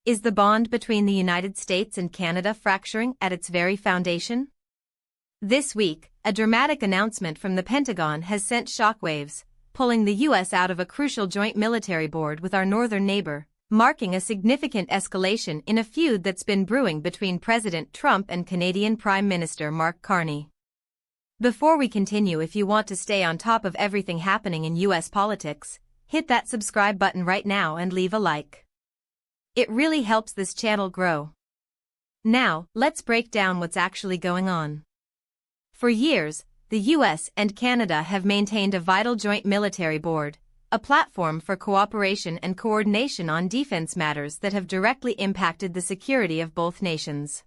Is the bond between the United States and Canada fracturing at its very foundation? This week, a dramatic announcement from the Pentagon has sent shockwaves, pulling the U.S. out of a crucial joint military board with our northern neighbor, marking a significant escalation in a feud that's been brewing between President Trump and Canadian Prime Minister Mark Carney. Before we continue, if you want to stay on top of everything happening in U.S. politics, hit that subscribe button right now and leave a like. It really helps this channel grow. Now, let's break down what's actually going on. For years, the U.S. and Canada have maintained a vital joint military board, a platform for cooperation and coordination on defense matters that have directly impacted the security of both nations.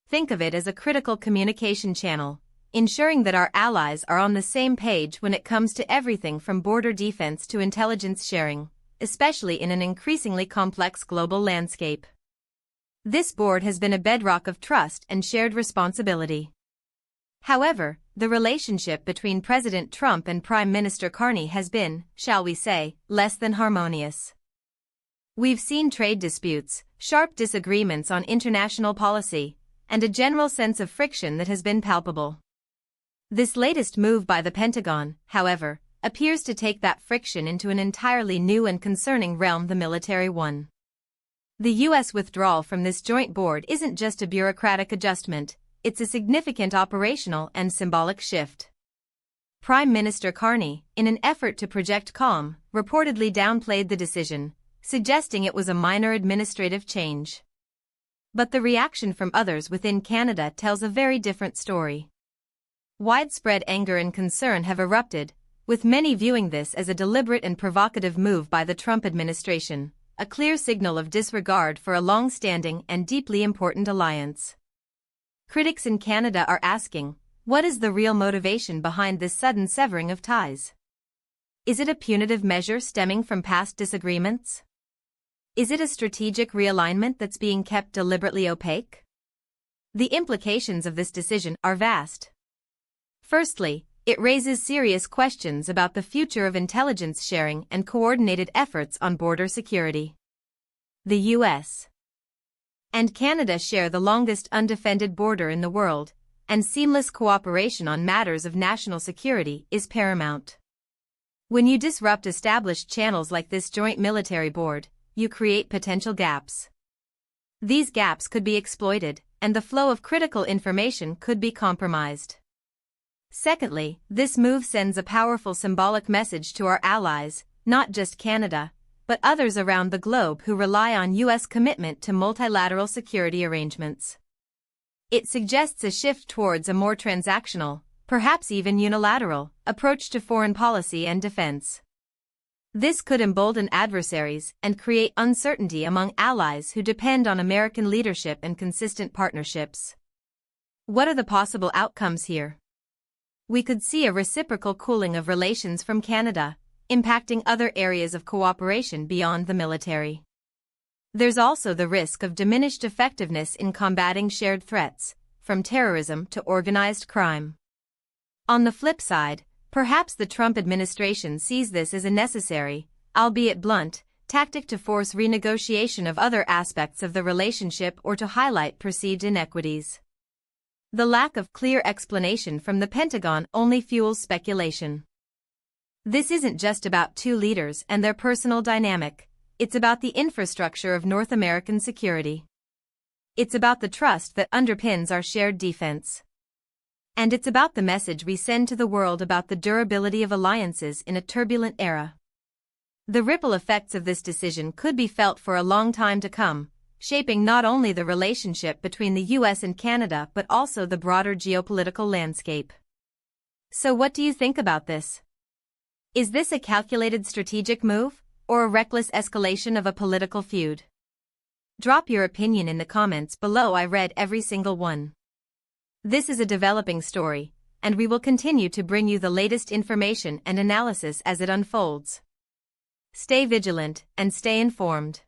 Think of it as a critical communication channel, ensuring that our allies are on the same page when it comes to everything from border defense to intelligence sharing, especially in an increasingly complex global landscape. This board has been a bedrock of trust and shared responsibility. However, the relationship between President Trump and Prime Minister Carney has been, shall we say, less than harmonious. We've seen trade disputes, sharp disagreements on international policy, and a general sense of friction that has been palpable. This latest move by the Pentagon, however, appears to take that friction into an entirely new and concerning realm, the military one. The U.S. withdrawal from this joint board isn't just a bureaucratic adjustment, it's a significant operational and symbolic shift. Prime Minister Carney, in an effort to project calm, reportedly downplayed the decision, suggesting it was a minor administrative change. But the reaction from others within Canada tells a very different story. Widespread anger and concern have erupted, with many viewing this as a deliberate and provocative move by the Trump administration, a clear signal of disregard for a long-standing and deeply important alliance. Critics in Canada are asking, what is the real motivation behind this sudden severing of ties? Is it a punitive measure stemming from past disagreements? Is it a strategic realignment that's being kept deliberately opaque? The implications of this decision are vast. Firstly, it raises serious questions about the future of intelligence sharing and coordinated efforts on border security. The U.S. and Canada share the longest undefended border in the world, and seamless cooperation on matters of national security is paramount. When you disrupt established channels like this joint military board, you create potential gaps. These gaps could be exploited, and the flow of critical information could be compromised. Secondly, this move sends a powerful symbolic message to our allies, not just Canada, but others around the globe who rely on U.S. commitment to multilateral security arrangements. It suggests a shift towards a more transactional, perhaps even unilateral, approach to foreign policy and defense. This could embolden adversaries and create uncertainty among allies who depend on American leadership and consistent partnerships. What are the possible outcomes here? We could see a reciprocal cooling of relations from Canada, impacting other areas of cooperation beyond the military. There's also the risk of diminished effectiveness in combating shared threats, from terrorism to organized crime. On the flip side, perhaps the Trump administration sees this as a necessary, albeit blunt, tactic to force renegotiation of other aspects of the relationship or to highlight perceived inequities. The lack of clear explanation from the Pentagon only fuels speculation. This isn't just about two leaders and their personal dynamic, it's about the infrastructure of North American security. It's about the trust that underpins our shared defense. And it's about the message we send to the world about the durability of alliances in a turbulent era. The ripple effects of this decision could be felt for a long time to come, shaping not only the relationship between the U.S. and Canada but also the broader geopolitical landscape. So what do you think about this? Is this a calculated strategic move, or a reckless escalation of a political feud? Drop your opinion in the comments below. I read every single one. This is a developing story, and we will continue to bring you the latest information and analysis as it unfolds. Stay vigilant and stay informed.